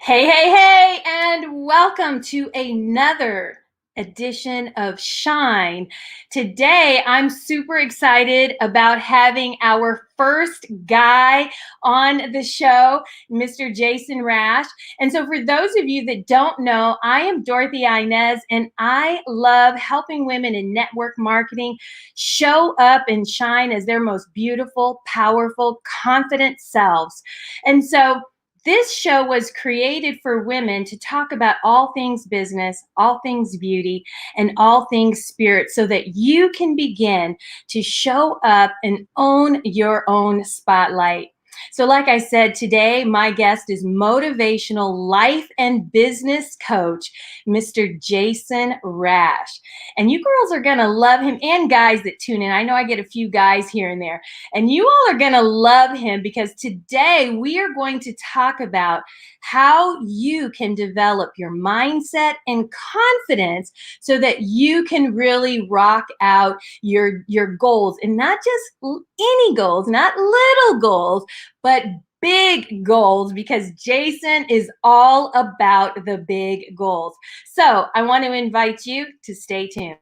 Hey, hey, hey, and welcome to another edition of Shine. Today, I'm super excited about having our first guy on the show, Mr. Jason Rash. And so, for those of you that don't know, I am Dorothy-Inez, and I love helping women in network marketing show up and shine as their most beautiful, powerful, confident selves. And so, this show was created for women to talk about all things business, all things beauty, and all things spirit so that you can begin to show up and own your own spotlight. So, like I said, today my guest is motivational life and business coach, Mr. Jason Rash. And you girls are going to love him, and guys that tune in. I know I get a few guys here and there. And you all are going to love him because today we are going to talk about how you can develop your mindset and confidence so that you can really rock out your goals, and not just any goals, not little goals, but big goals, because Jason is all about the big goals. So I want to invite you to stay tuned.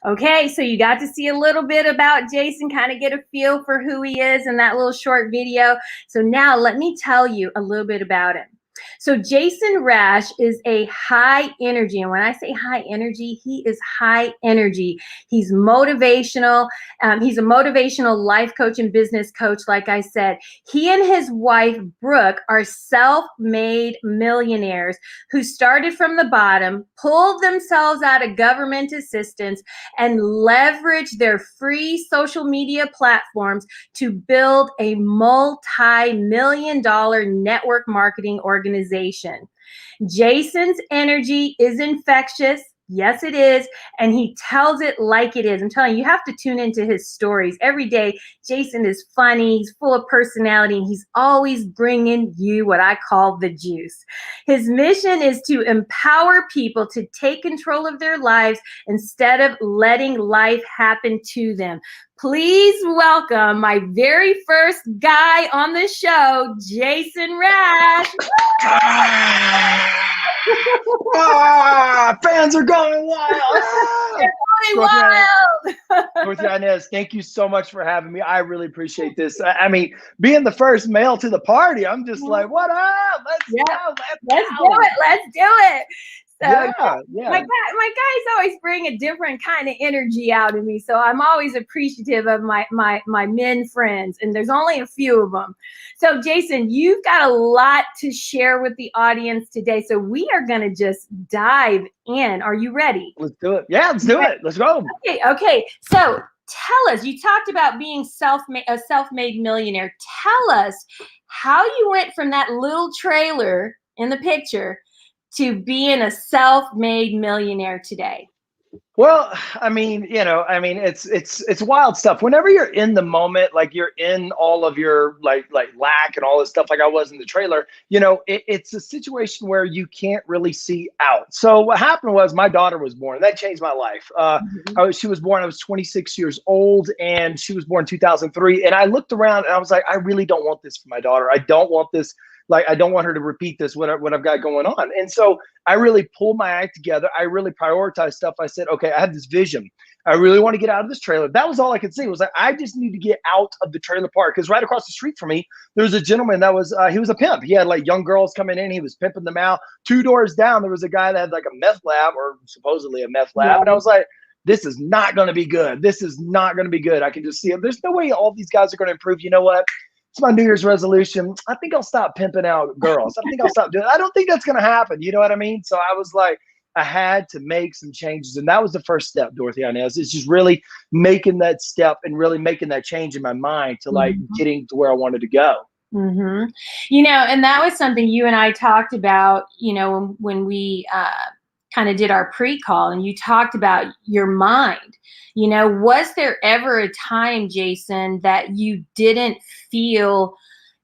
Okay, so you got to see a little bit about Jason, kind of get a feel for who he is in that little short video. So now let me tell you a little bit about him. So Jason Rash is a high energy. And when I say high energy, he is high energy. He's motivational. He's a motivational life coach and business coach, like I said. He and his wife, Brooke, are self-made millionaires who started from the bottom, pulled themselves out of government assistance, and leveraged their free social media platforms to build a multi-million-dollar network marketing organization. Jason's energy is infectious. Yes, it is. And he tells it like it is. I'm telling you, you have to tune into his stories. Every day, Jason is funny. He's full of personality, and he's always bringing you what I call the juice. His mission is to empower people to take control of their lives instead of letting life happen to them. Please welcome my very first guy on the show, Jason Rash. Fans are going wild. Dorothy-Inez, thank you so much for having me. I really appreciate this. I mean, being the first male to the party, I'm just like, what up? Let's go. Let's do it. Let's do it. So yeah. my guys always bring a different kind of energy out of me. So I'm always appreciative of my men friends, and there's only a few of them. So Jason, you've got a lot to share with the audience today. So we are going to just dive in. Are you ready? Let's do it. Yeah, let's do it. Let's go. Okay. So tell us, you talked about being a self-made millionaire. Tell us how you went from that little trailer in the picture to being a self-made millionaire today. Well, I mean, it's wild stuff. Whenever you're in the moment, like you're in all of your like lack and all this stuff, like I was in the trailer, it's a situation where you can't really see out. So what happened was my daughter was born. That changed my life. She was born, I was 26 years old, and she was born in 2003. And I looked around and I was like, I really don't want this for my daughter. I don't want this. Like, I don't want her to repeat this, what I've got going on. And so I really pulled my act together. I really prioritized stuff. I said, okay, I have this vision. I really want to get out of this trailer. That was all I could see. It was like, I just need to get out of the trailer park. Because right across the street from me, there was a gentleman that was, he was a pimp. He had like young girls coming in. He was pimping them out. 2 doors down, there was a guy that had like a meth lab, or supposedly a meth lab. Yeah. And I was like, this is not going to be good. This is not going to be good. I can just see it. There's no way all these guys are going to improve. You know what? It's my New Year's resolution. I think I'll stop pimping out girls. I think I'll stop doing it. I don't think that's going to happen. You know what I mean? So I was like, I had to make some changes. And that was the first step, Dorothy-Inez. It's just really making that step and really making that change in my mind to like Mhm. getting to where I wanted to go. Hmm. And that was something you and I talked about, when we kind of did our pre-call, and you talked about your mind. Was there ever a time, Jason, that you didn't feel,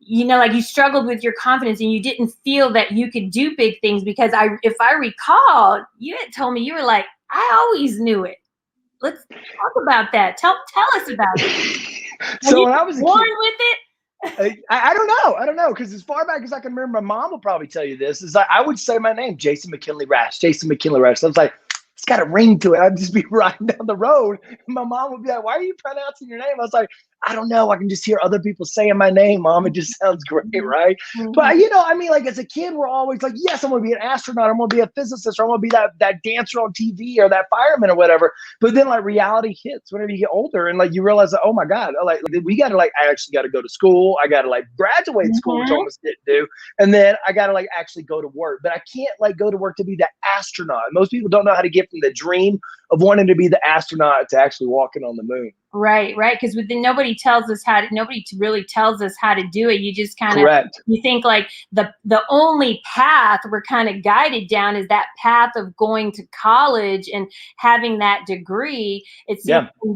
like you struggled with your confidence and you didn't feel that you could do big things? Because if I recall, you had told me you were like, I always knew it. Let's talk about that. Tell us about it. Were So you when I was a born kid, with it? I don't know. I don't know. Because as far back as I can remember, my mom will probably tell you this, is like I would say my name, Jason McKinley Rash, Jason McKinley Rash. So I was like, it's got a ring to it. I'd just be riding down the road. And my mom would be like, why are you pronouncing your name? I was like, I don't know. I can just hear other people saying my name, Mom. It just sounds great, Mhm. right? Mhm. But I mean, like as a kid, we're always like, yes, I'm gonna be an astronaut, I'm gonna be a physicist, or I'm gonna be that dancer on TV or that fireman or whatever. But then like reality hits whenever you get older and like you realize that, oh my God, like we gotta like I actually gotta go to school. I gotta like graduate school, which I Mhm. almost didn't do. And then I gotta like actually go to work. But I can't like go to work to be the astronaut. Most people don't know how to get from the dream of wanting to be the astronaut to actually walking on the moon. Right, right. Because nobody really tells us how to do it. You just kind of, Correct. you think like the only path we're kind of guided down is that path of going to college and having that degree. It seems Yeah. in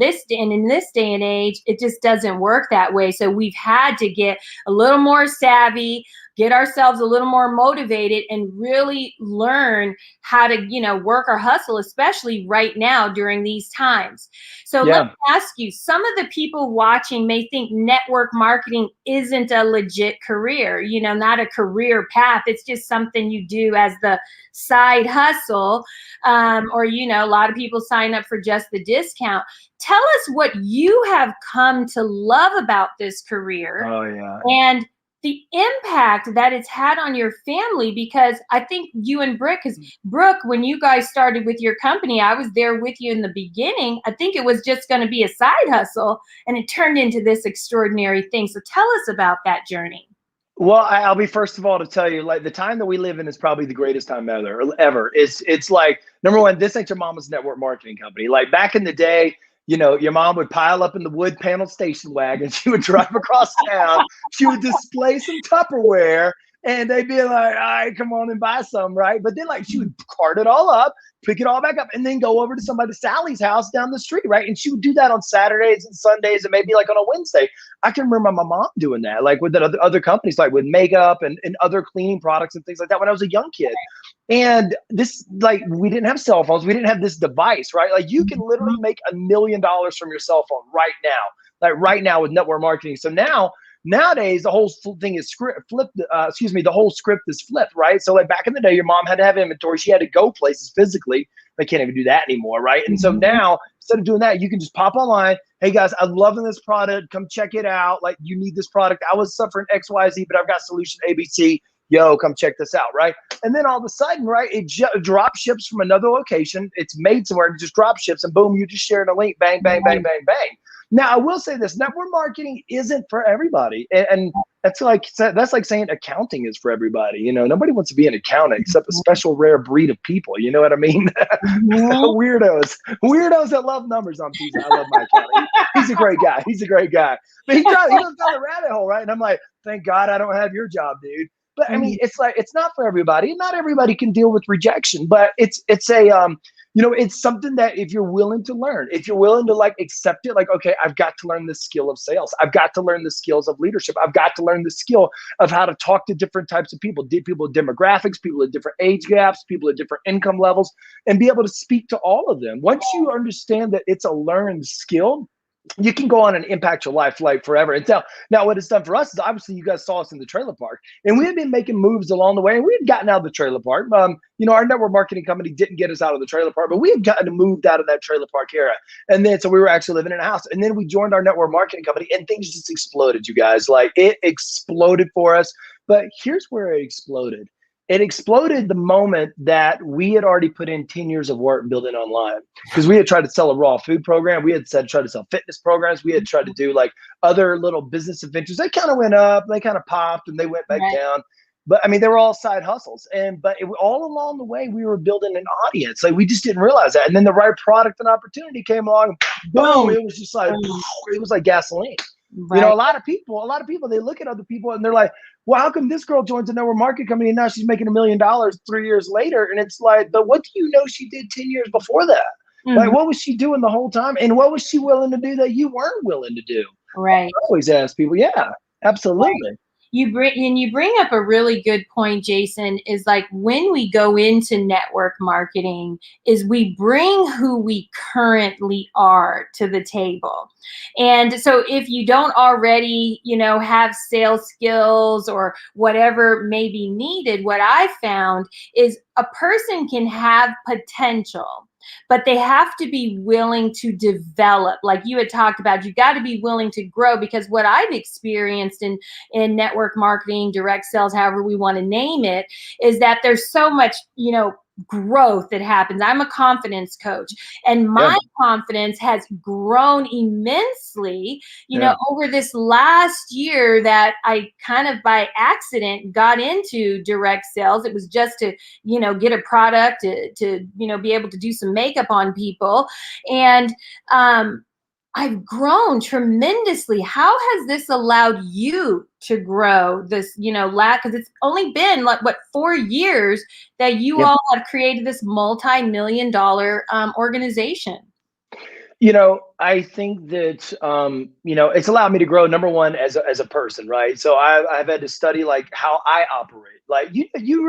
this day and age, it just doesn't work that way. So we've had to get a little more savvy, get ourselves a little more motivated, and really learn how to, work our hustle, especially right now during these times. So let Yeah. me ask you, some of the people watching may think network marketing isn't a legit career, not a career path. It's just something you do as the side hustle. Or, a lot of people sign up for just the discount. Tell us what you have come to love about this career Oh yeah. and the impact that it's had on your family. Because I think you and because Brooke, when you guys started with your company, I was there with you in the beginning. I think it was just going to be a side hustle, and it turned into this extraordinary thing. So tell us about that journey. Well, I'll be first of all to tell you, like the time that we live in is probably the greatest time ever. Ever. It's like number one, this ain't your mama's network marketing company. Like back in the day, your mom would pile up in the wood panel station wagon. She would drive across town. She would display some Tupperware, and they'd be like, "All right, come on and buy some," right? But then like she would cart it all up, pick it all back up, and then go over to somebody Sally's house down the street, right? And she would do that on Saturdays and Sundays, and maybe like on a Wednesday. I can remember my mom doing that, like with the other companies, like with makeup and other cleaning products and things like that when I was a young kid. And this, like, we didn't have cell phones. We didn't have this device, right? Like, you can literally make $1 million from your cell phone right now, like right now with network marketing. So nowadays, the whole thing is flipped. The whole script is flipped, right? So, like back in the day, your mom had to have inventory. She had to go places physically. They can't even do that anymore, right? And so Mhm. now, instead of doing that, you can just pop online. Hey guys, I'm loving this product. Come check it out. Like, you need this product. I was suffering XYZ, but I've got solution ABC. Yo, come check this out, right? And then all of a sudden, right, it drop ships from another location. It's made somewhere, and it just drop ships, and boom, you just share a link, bang, bang, bang, bang, bang. Now, I will say this: network marketing isn't for everybody, and that's like saying accounting is for everybody. Nobody wants to be an accountant except a special rare breed of people. You know what I mean? Mhm. Weirdos that love numbers on pizza. I love my accountant. He's a great guy. He's a great guy, but he goes down the rabbit hole, right? And I'm like, thank God I don't have your job, dude. But I mean, Mhm. it's like it's not for everybody. Not everybody can deal with rejection, but it's something that if you're willing to learn, if you're willing to like accept it, like, okay, I've got to learn the skill of sales. I've got to learn the skills of leadership. I've got to learn the skill of how to talk to different types of people, people with demographics, people with different age gaps, people at different income levels, and be able to speak to all of them. Once you understand that it's a learned skill, you can go on and impact your life like forever. And now what it's done for us is obviously you guys saw us in the trailer park, and we had been making moves along the way, and we had gotten out of the trailer park. Our network marketing company didn't get us out of the trailer park, but we had gotten moved out of that trailer park era. And then so we were actually living in a house, and then we joined our network marketing company, and things just exploded, you guys. Like, it exploded for us. But here's where it exploded. It exploded the moment that we had already put in 10 years of work building online, because we had tried to sell a raw food program. We had tried to sell fitness programs. We had tried to do like other little business adventures. They kind of went up, they kind of popped, and they went back Right. down. But I mean, they were all side hustles. But all along the way, we were building an audience. Like we just didn't realize that. And then the right product and opportunity came along. Boom! Boom. It was just like, Boom. it was like gasoline. You know, Right. a lot of people, they look at other people and they're like, well, how come this girl joins a network marketing company and now she's making $1 million 3 years later? And it's like, but what do you know she did 10 years before that? Like, what was she doing the whole time? And what was she willing to do that you weren't willing to do? Right. I always ask people, yeah, absolutely. You bring up a really good point, Jason, is like when we go into network marketing is we bring who we currently are to the table. And so if you don't already, have sales skills or whatever may be needed, what I found is a person can have potential, but they have to be willing to develop. Like you had talked about, you got to be willing to grow, because what I've experienced in network marketing, direct sales, however we want to name it, is that there's so much, growth that happens. I'm a confidence coach, and my confidence has grown immensely, over this last year that I kind of by accident got into direct sales. It was just to, get a product to be able to do some makeup on people. And, I've grown tremendously. How has this allowed you to grow this, because it's only been like, 4 years that you all have created this multi-million-dollar organization? I think that, it's allowed me to grow, number one, as a person, right? So I've had to study like how I operate. Like you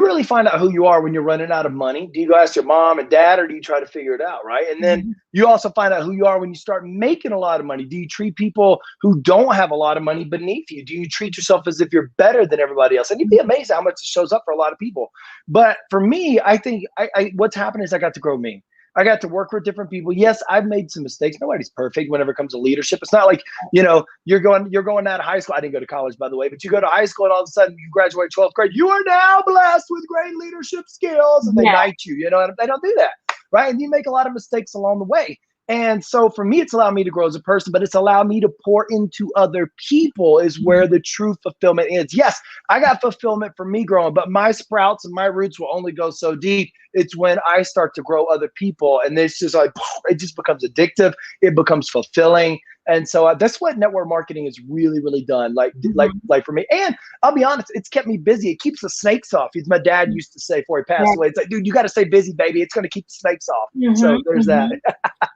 really find out who you are when you're running out of money. Do you go ask your mom and dad, or do you try to figure it out, right? And then you also find out who you are when you start making a lot of money. Do you treat people who don't have a lot of money beneath you? Do you treat yourself as if you're better than everybody else? And you'd be amazed how much it shows up for a lot of people. But for me, I think what's happened is I got to grow me. I got to work with different people. Yes, I've made some mistakes. Nobody's perfect whenever it comes to leadership. It's not like, you're going out of high school. I didn't go to college, by the way, but you go to high school and all of a sudden you graduate 12th grade. You are now blessed with great leadership skills, and they knight you. They don't do that, right? And you make a lot of mistakes along the way. And so for me, it's allowed me to grow as a person, but it's allowed me to pour into other people is where the true fulfillment is. Yes, I got fulfillment for me growing, but my sprouts and my roots will only go so deep. It's when I start to grow other people, and it's just like, it just becomes addictive. It becomes fulfilling. And so that's what network marketing has really, really done. Like for me. And I'll be honest, it's kept me busy. It keeps the snakes off. As my dad used to say before he passed away. It's like, dude, you got to stay busy, baby. It's going to keep the snakes off. So there's that.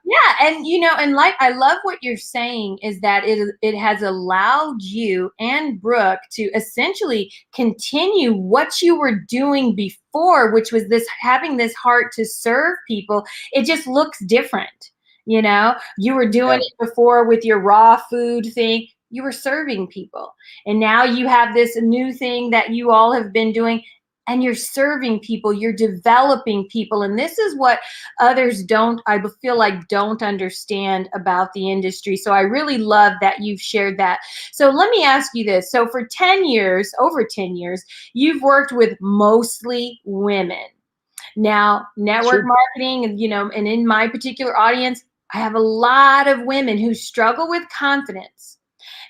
Yeah, and and like I love what you're saying is that it has allowed you and Brooke to essentially continue what you were doing before, which was having this heart to serve people. It just looks different. You were doing it before with your raw food thing. You were serving people, and now you have this new thing that you all have been doing. And you're serving people, you're developing people. And this is what others I feel like don't understand about the industry. So I really love that you've shared that. So let me ask you this. So for 10 years, over 10 years, you've worked with mostly women. Now, network marketing, and in my particular audience, I have a lot of women who struggle with confidence.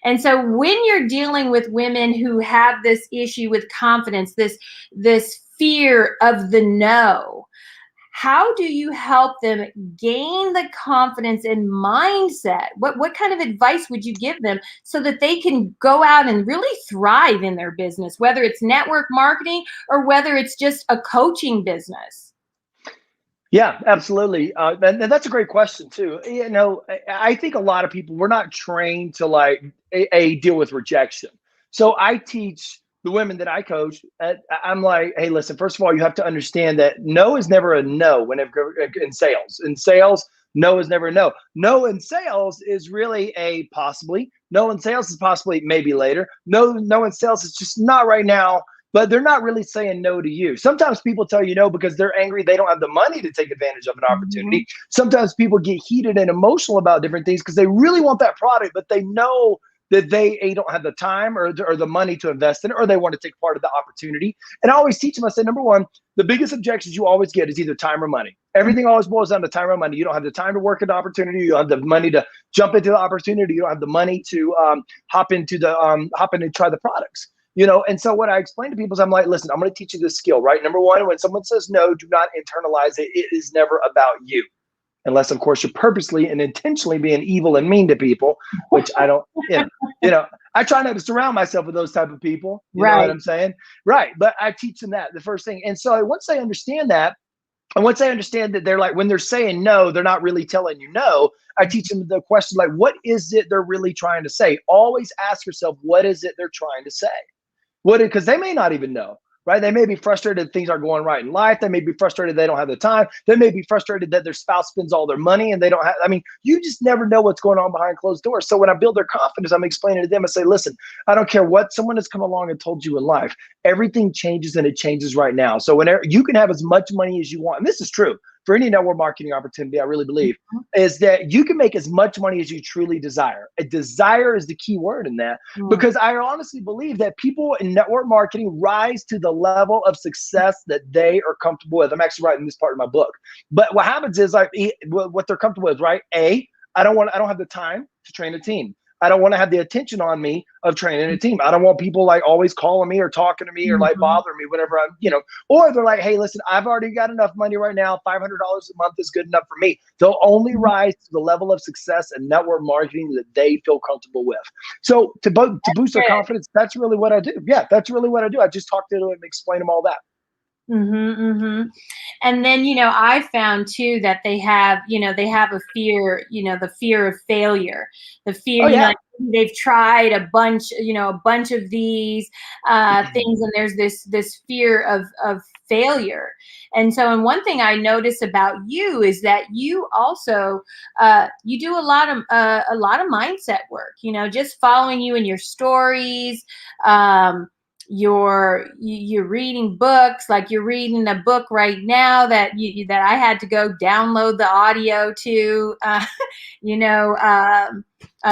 And so when you're dealing with women who have this issue with confidence, this fear of the no, how do you help them gain the confidence and mindset? What kind of advice would you give them so that they can go out and really thrive in their business, whether it's network marketing or whether it's just a coaching business? Yeah, absolutely. And that's a great question too. I think a lot of people, we're not trained to deal with rejection. So I teach the women that I coach. I'm like, hey, listen, first of all, you have to understand that no is never a no whenever in sales. In sales, no is never a no. No in sales is really a possibly. No in sales is possibly maybe later. No in sales is just not right now. But they're not really saying no to you. Sometimes people tell you no because they're angry. They don't have the money to take advantage of an opportunity. Sometimes people get heated and emotional about different things because they really want that product, but they know that they don't have the time or the money to invest in it, or they want to take part of the opportunity. And I always teach them, I say, number one, the biggest objections you always get is either time or money. Everything always boils down to time or money. You don't have the time to work at the opportunity. You don't have the money to jump into the opportunity. You don't have the money to hop in and try the products. And so what I explain to people is I'm like, listen, I'm going to teach you this skill, right? Number one, when someone says no, do not internalize it. It is never about you. Unless, of course, you're purposely and intentionally being evil and mean to people, which I don't, I try not to surround myself with those type of people. You know what Right. I'm saying? Right. But I teach them that, the first thing. And so once they understand that, and once they understand that they're like, when they're saying no, they're not really telling you no, I teach them the question, like, what is it they're really trying to say? Always ask yourself, what is it they're trying to say? Because they may not even know, right? They may be frustrated that things aren't going right in life. They may be frustrated they don't have the time. They may be frustrated that their spouse spends all their money and they don't have, you just never know what's going on behind closed doors. So when I build their confidence, I'm explaining to them and say, listen, I don't care what someone has come along and told you in life. Everything changes, and it changes right now. So whenever you can have as much money as you want, and this is true for any network marketing opportunity, I really believe, is that you can make as much money as you truly desire. A desire is the key word in that, because I honestly believe that people in network marketing rise to the level of success that they are comfortable with. I'm actually writing this part of my book. But what happens is, like, what they're comfortable with, right? I don't have the time to train a team. I don't want to have the attention on me of training a team. I don't want people like always calling me or talking to me or like bothering me whenever I'm, or they're like, hey, listen, I've already got enough money right now. $500 a month is good enough for me. They'll only rise to the level of success and network marketing that they feel comfortable with. So to boost their confidence, that's really what I do. Yeah, that's really what I do. I just talk to them and explain them all that. And then, I found too that they have a fear, the fear of failure, the fear, Oh, yeah. like they've tried a bunch of these things, and there's this fear of failure. And so, and one thing I notice about you is that you also you do a lot of mindset work, just following you in your stories. You're reading books, like you're reading a book right now that I had to go download the audio to,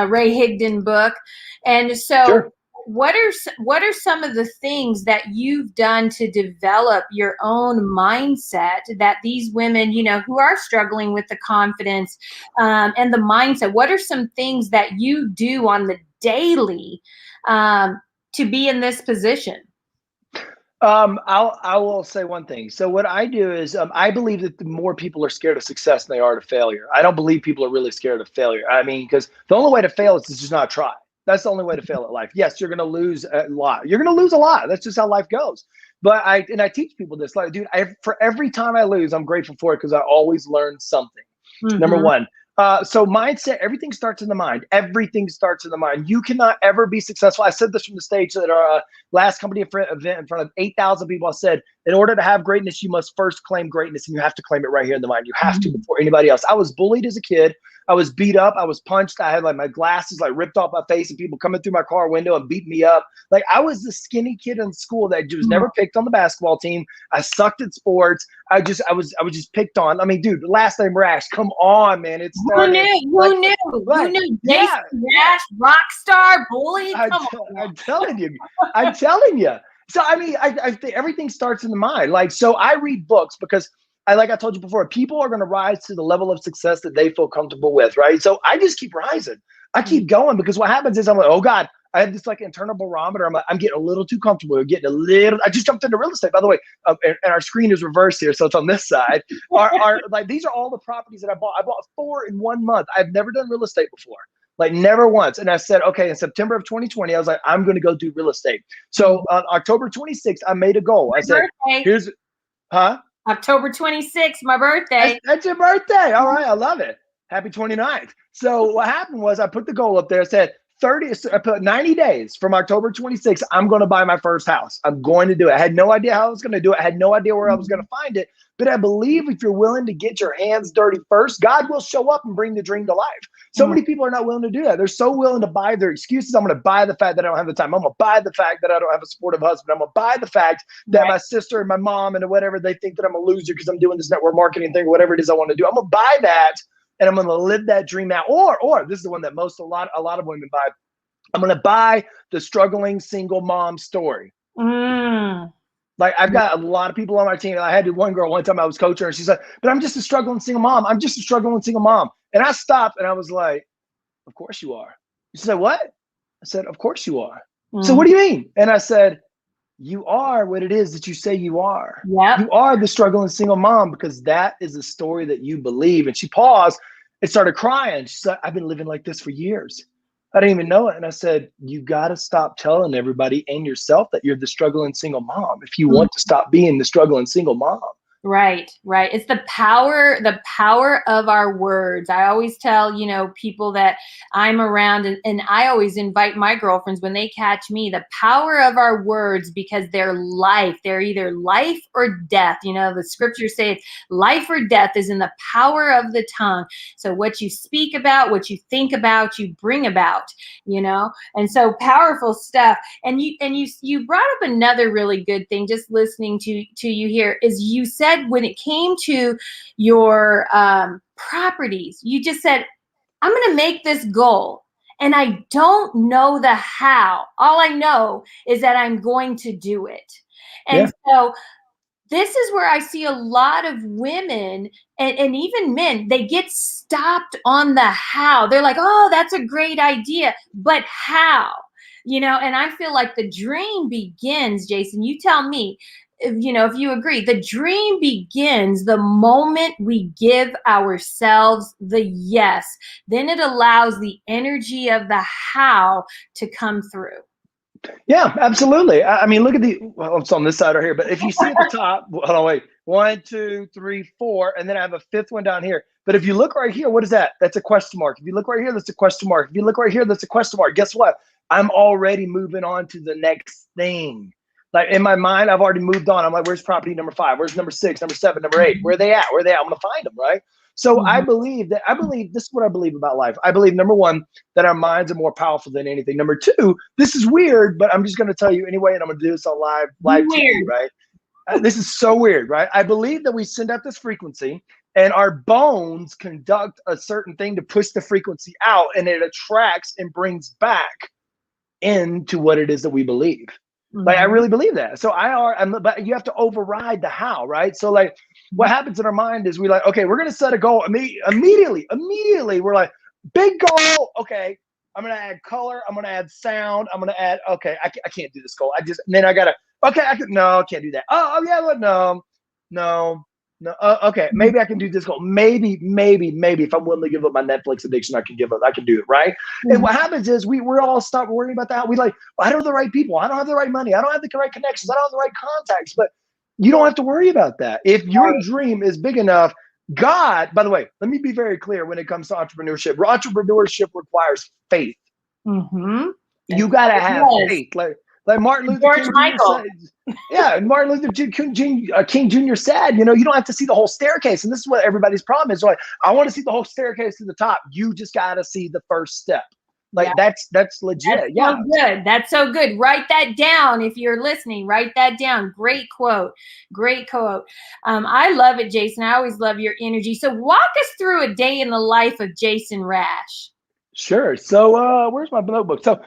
Ray Higdon book. And so Sure. what are some of the things that you've done to develop your own mindset that these women, who are struggling with the confidence and the mindset, what are some things that you do on the daily to be in this position? I will say one thing. So what I do is, I believe that the more people are scared of success than they are to failure. I don't believe people are really scared of failure. Because the only way to fail is to just not try. That's the only way to fail at life. Yes, you're going to lose a lot. You're going to lose a lot. That's just how life goes. But I teach people this, like, dude, for every time I lose, I'm grateful for it, because I always learn something. Number one. So mindset, everything starts in the mind. Everything starts in the mind. You cannot ever be successful. I said this from the stage at our last company event in front of 8,000 people. I said, in order to have greatness, you must first claim greatness, and you have to claim it right here in the mind. You have to before anybody else. I was bullied as a kid. I was beat up. I was punched. I had like my glasses like ripped off my face, and people coming through my car window and beat me up. Like, I was the skinny kid in school that was never picked on the basketball team. I sucked at sports. I was just picked on. Dude, last name Rash. Come on, man. It started. Who knew? Right. Who knew? Jason Rash, rock star, bully. Come on. I'm telling you. I'm telling you. So I think everything starts in the mind. Like, so I read books because like I told you before, people are going to rise to the level of success that they feel comfortable with, right? So I just keep rising. I keep going, because what happens is I'm like, oh God, I have this like internal barometer. I'm getting a little too comfortable. I just jumped into real estate, by the way, and our screen is reversed here, so it's on this side. Like, these are all the properties that I bought. I bought 4 in 1 month. I've never done real estate before. Like, never once. And I said, okay, in September of 2020, I was like, I'm going to go do real estate. So on October 26th, I made a goal. I said, here's, October 26th, my birthday. That's your birthday. All right. I love it. Happy 29th. So what happened was, I put the goal up there. I said, I put 90 days from October 26th, I'm going to buy my first house. I'm going to do it. I had no idea how I was going to do it. I had no idea where I was going to find it. But I believe if you're willing to get your hands dirty first, God will show up and bring the dream to life. So many people are not willing to do that. They're so willing to buy their excuses. I'm going to buy the fact that I don't have the time. I'm going to buy the fact that I don't have a supportive husband. I'm going to buy the fact that my sister and my mom and whatever, they think that I'm a loser because I'm doing this network marketing thing, whatever it is I want to do. I'm going to buy that, and I'm going to live that dream out. Or this is the one that a lot of women buy. I'm going to buy the struggling single mom story. Like, I've got a lot of people on my team. I had one girl one time I was coaching her, and she's like, but I'm just a struggling single mom. I'm just a struggling single mom. And I stopped and I was like, of course you are. She said, what? I said, of course you are. So what Mhm. do you mean? And I said, you are what it is that you say you are. Yep. You are the struggling single mom because that is the story that you believe. And she paused and started crying. She said, I've been living like this for years. I didn't even know it. And I said, you got to stop telling everybody and yourself that you're the struggling single mom if you want to stop being the struggling single mom. Right, right. It's the power of our words. I always tell, people that I'm around, and I always invite my girlfriends when they catch me, the power of our words, because they're life. They're either life or death. The scriptures say it's life or death is in the power of the tongue. So what you speak about, what you think about, you bring about, and so powerful stuff. And you brought up another really good thing, just listening to you here, is you said when it came to your properties, you just said, I'm going to make this goal and I don't know the how. All I know is that I'm going to do it. Yeah. And so this is where I see a lot of women and even men, they get stopped on the how. They're like, oh, that's a great idea, but how? And I feel like the dream begins, Jason, you tell me, if you agree, the dream begins the moment we give ourselves the yes. Then it allows the energy of the how to come through. Yeah, absolutely. I mean, look at well, it's on this side right here, but if you see at the top, hold on, wait, 1, 2, 3, 4, and then I have a fifth one down here. But if you look right here, what is that? That's a question mark. If you look right here, that's a question mark. If you look right here, that's a question mark. Guess what? I'm already moving on to the next thing. Like in my mind, I've already moved on. I'm like, where's property number 5? Where's number 6, number 7, number 8? Where are they at? Where are they at? I'm gonna find them, right? So I Mhm. believe this is what I believe about life. I believe number 1, that our minds are more powerful than anything. Number 2, this is weird, but I'm just going to tell you anyway, and I'm going to do this on live TV, Weird. right? This is so weird, right? I believe that we send out this frequency, and our bones conduct a certain thing to push the frequency out, and it attracts and brings back into what it is that we believe. Like I Mhm. really believe that. So but you have to override the how, right? So like, what happens in our mind is we like, okay, we're gonna set a goal immediately. We're like, big goal. Okay, I'm gonna add color. I'm gonna add sound. I'm gonna add. Okay, I can't do this goal. And then I gotta. Okay, I can't do that. Oh yeah, but no, no. Okay, maybe I can do this goal. Maybe if I'm willing to give up my Netflix addiction, I can do it, right? And Mhm. what happens is we're all stop worrying about that. We like, well, I don't have the right people. I don't have the right money. I don't have the right connections. I don't have the right contacts. But you don't have to worry about that. If your Right. dream is big enough, God, by the way, let me be very clear when it comes to entrepreneurship. Entrepreneurship requires faith. Mhm. You It gotta have was. faith. Like Martin Luther George King Jr. Michael. said, yeah, Martin Luther King Jr. said, you don't have to see the whole staircase. And this is what everybody's problem is. Like, I want to see the whole staircase to the top. You just gotta see the first step. Yeah. Like that's That's legit. so Yeah. good. That's so good. Write that down if you're listening. Write that down. Great quote. Great quote. I love it, Jason. I always love your energy. So walk us through a day in the life of Jason Rash. Sure. So where's my notebook? So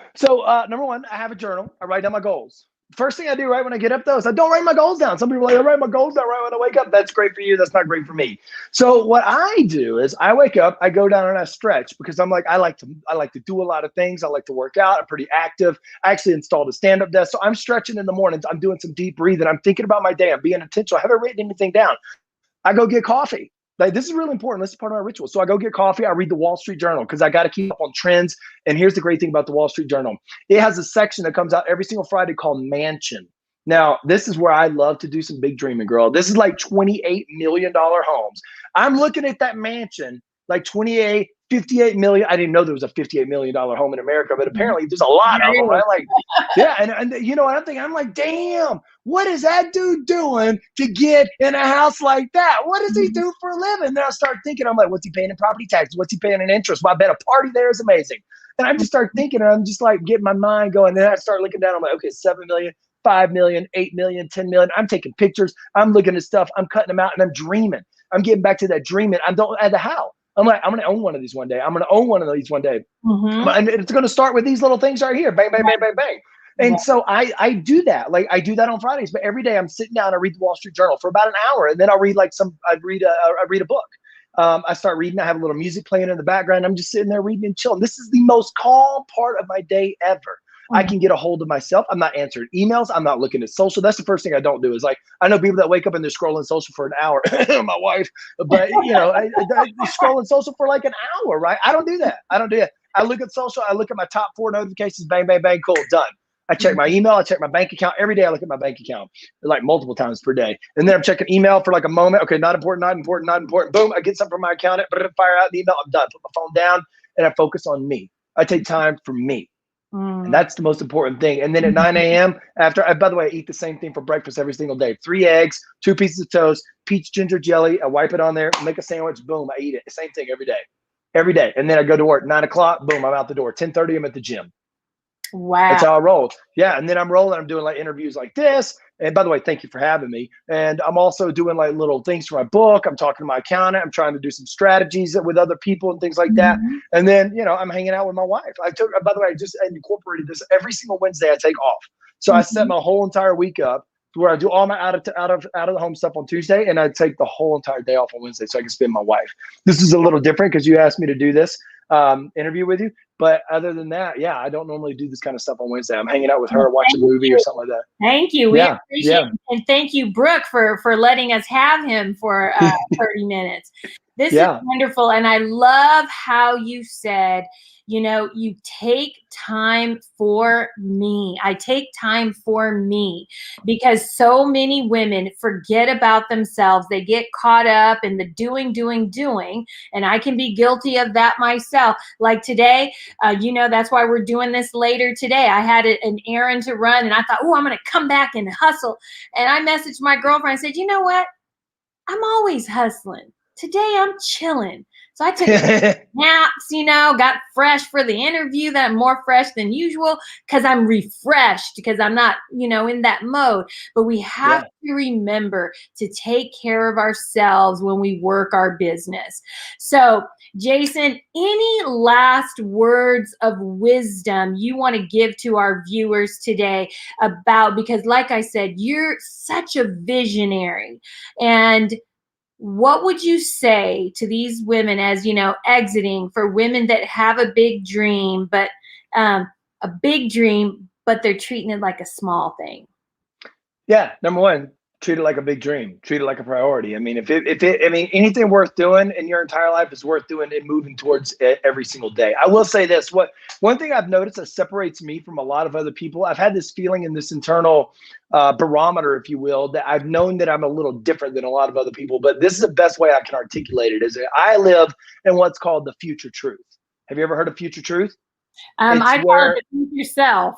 number 1, I have a journal. I write down my goals. First thing I do right when I get up though is I don't write my goals down. Some people are like, I write my goals down right when I wake up. That's great for you. That's not great for me. So what I do is I wake up, I go down and I stretch because I'm like, I like to do a lot of things. I like to work out. I'm pretty active. I actually installed a stand-up desk. So I'm stretching in the mornings. I'm doing some deep breathing. I'm thinking about my day. I'm being intentional. I haven't written anything down. I go get coffee. Like this is really important. This is part of my ritual. So I go get coffee. I read the Wall Street Journal because I got to keep up on trends. And here's the great thing about the Wall Street Journal. It has a section that comes out every single Friday called Mansion. Now, this is where I love to do some big dreaming, girl. This is like $28 million homes. I'm looking at that mansion, like 28, 58 million. I didn't know there was a $58 million home in America, but apparently there's a lot of them, There right? is. Like, yeah. And you know what I'm thinking? I'm like, damn, what is that dude doing to get in a house like that? What does he do for a living? Then I start thinking, I'm like, what's he paying in property taxes? What's he paying in interest? Well, I bet a party there is amazing. And I just start thinking, and I'm just like getting my mind going. And then I start looking down. I'm like, okay, 7 million, 5 million, 8 million, 10 million. I'm taking pictures. I'm looking at stuff. I'm cutting them out and I'm dreaming. I'm getting back to that dreaming. I don't at the how. I'm like, I'm going to own one of these one day. I'm going to own one of these one day. Mhm. And it's going to start with these little things right here. Bang, bang, bang, bang, bang. And Right. so I do that. Like I do that on Fridays, but every day I'm sitting down, I read the Wall Street Journal for about an hour. And then I'll read I read a book. I start reading. I have a little music playing in the background. I'm just sitting there reading and chilling. This is the most calm part of my day ever. I can get a hold of myself. I'm not answering emails. I'm not looking at social. That's the first thing I don't do is like, I know people that wake up and they're scrolling social for an hour, my wife, but I scrolling social for like an hour, right? I don't do that. I don't do that. I look at social. I look at my top 4 notifications, bang, bang, bang, cool, done. I check my email. I check my bank account every day. I look at my bank account like multiple times per day. And then I'm checking email for like a moment. Okay, not important, not important, not important. Boom, I get something from my accountant, fire out the email. I'm done. Put my phone down and I focus on me. I take time for me. And that's the most important thing. And then at 9 a.m. by the way, I eat the same thing for breakfast every single day. 3 eggs, 2 pieces of toast, peach ginger jelly. I wipe it on there, make a sandwich, boom, I eat it. Same thing every day. Every day. And then I go to work, 9 o'clock, boom, I'm out the door. 10:30, I'm at the gym. Wow. That's how I roll. Yeah. And then I'm rolling. I'm doing like interviews like this. And by the way, thank you for having me. And I'm also doing like little things for my book. I'm talking to my accountant. I'm trying to do some strategies with other people and things like that. And then, I'm hanging out with my wife. By the way, I just incorporated this every single Wednesday I take off. So I set my whole entire week up to where I do all my out of the home stuff on Tuesday. And I take the whole entire day off on Wednesday so I can spend my wife. This is a little different because you asked me to do this interview with you. But other than that, yeah, I don't normally do this kind of stuff on Wednesday. I'm hanging out with her, watching a movie or something like that. Thank you. We appreciate it. And thank you, Brooke, for letting us have him for 30 minutes. This is wonderful. And I love how you said, you take time for me. I take time for me because so many women forget about themselves. They get caught up in the doing. And I can be guilty of that myself. Like today, that's why we're doing this later today. I had an errand to run and I thought, I'm going to come back and hustle. And I messaged my girlfriend. I said, you know what? I'm always hustling. Today I'm chilling. So I took naps, got fresh for the interview, that I'm more fresh than usual because I'm refreshed because I'm not, in that mode. But we have to remember to take care of ourselves when we work our business. So Jason, any last words of wisdom you want to give to our viewers today because like I said, you're such a visionary, and what would you say to these women as, exiting, for women that have a big dream, but they're treating it like a small thing? Yeah. Number one, treat it like a big dream, treat it like a priority. I mean, anything worth doing in your entire life is worth doing and moving towards it every single day. I will say this, one thing I've noticed that separates me from a lot of other people, I've had this feeling in this internal barometer, if you will, that I've known that I'm a little different than a lot of other people, but this is the best way I can articulate it, is that I live in what's called the future truth. Have you ever heard of future truth? I call it the future self.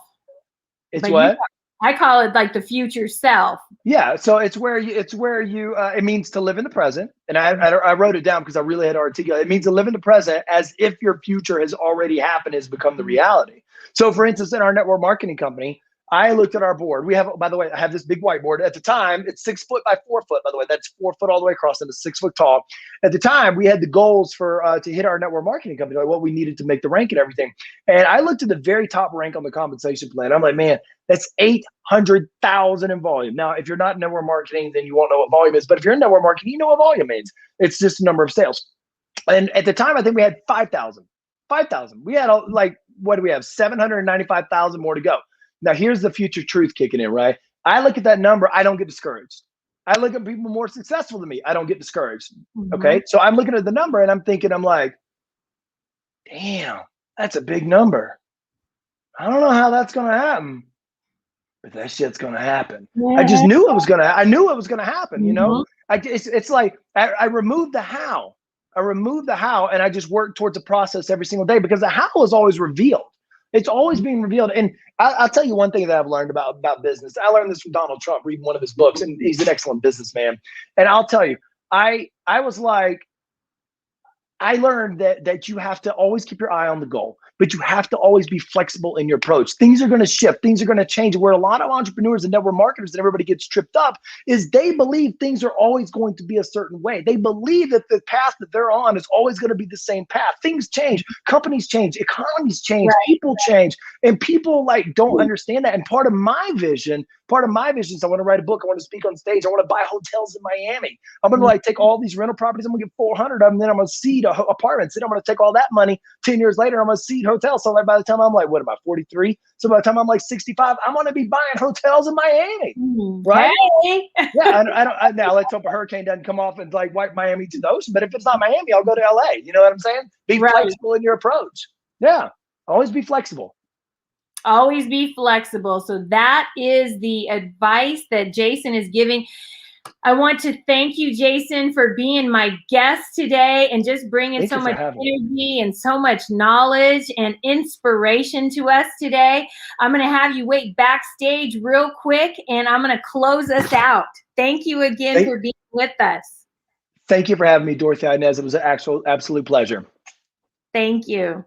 It's what? I call it like the future self. Yeah. So it's where you, it means to live in the present. And I wrote it down because I really had to articulate. It means to live in the present as if your future has already happened, has become the reality. So for instance, in our network marketing company, I looked at our board. We have, by the way, I have this big whiteboard. At the time, it's 6 foot by 4 foot. By the way, that's 4 foot all the way across, and it's 6 foot tall. At the time, we had the goals for to hit our network marketing company, like what we needed to make the rank and everything. And I looked at the very top rank on the compensation plan. I'm like, man, that's 800,000 in volume. Now, if you're not in network marketing, then you won't know what volume is. But if you're in network marketing, you know what volume means. It's just the number of sales. And at the time, I think we had 5,000. 5,000. We had what do we have? 795,000 more to go. Now, here's the future truth kicking in, right? I look at that number, I don't get discouraged. I look at people more successful than me, I don't get discouraged. Okay. So I'm looking at the number and I'm thinking, I'm like, damn, that's a big number. I don't know how that's going to happen, but that shit's going to happen. I just knew it was going to, happen, It's like, I removed the how. And I just work towards a process every single day because the how is always revealed. It's always being revealed. And I'll tell you one thing that I've learned about business. I learned this from Donald Trump, reading one of his books, and he's an excellent businessman. And I'll tell you, I learned that you have to always keep your eye on the goal, but you have to always be flexible in your approach. Things are going to shift. Things are going to change. Where a lot of entrepreneurs and network marketers and everybody gets tripped up is they believe things are always going to be a certain way. They believe that the path that they're on is always going to be the same path. Things change. Companies change. Economies change. People change. And people don't understand that. And part of my vision Part of my vision is I want to write a book. I want to speak on stage. I want to buy hotels in Miami. I'm going to like take all these rental properties. I'm going to get 400 of them. Then I'm going to seed apartments. Then I'm going to take all that money. 10 years later, I'm going to seed hotels. So like by the time I'm like, what am I, 43? So by the time I'm like 65, I'm going to be buying hotels in Miami. Right? Hey. Yeah. Now let's hope a hurricane doesn't come off and like wipe Miami to the ocean. But if it's not Miami, I'll go to LA. You know what I'm saying? Be flexible in your approach. Yeah. Always be flexible. Always be flexible. So that is the advice that Jason is giving. I want to thank you, Jason, for being my guest today and just bringing so much energy and so much knowledge and inspiration to us today. I'm going to have you wait backstage real quick, and I'm going to close us out. Thank you again for being with us. Thank you for having me, Dorothy-Inez. It was an absolute pleasure. Thank you.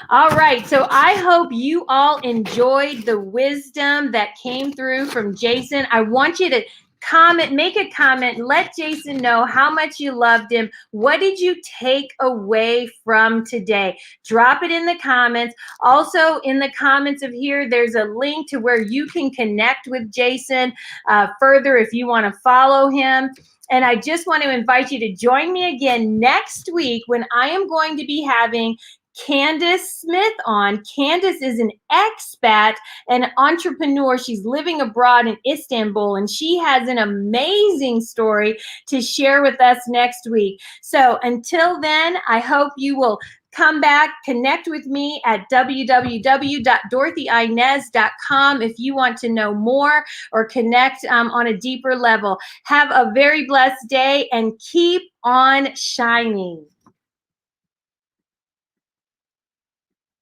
All right, so I hope you all enjoyed the wisdom that came through from Jason. I want you to comment, make a comment, let Jason know how much you loved him. What did you take away from today? Drop it in the comments. Also, in the comments of here, there's a link to where you can connect with Jason further if you want to follow him. And I just want to invite you to join me again next week when I am going to be having Candace Smith on. Candace is an expat and entrepreneur. She's living abroad in Istanbul, and she has an amazing story to share with us next week. So until then, I hope you will come back, connect with me at www.dorothyinez.com if you want to know more or connect on a deeper level. Have a very blessed day and keep on shining.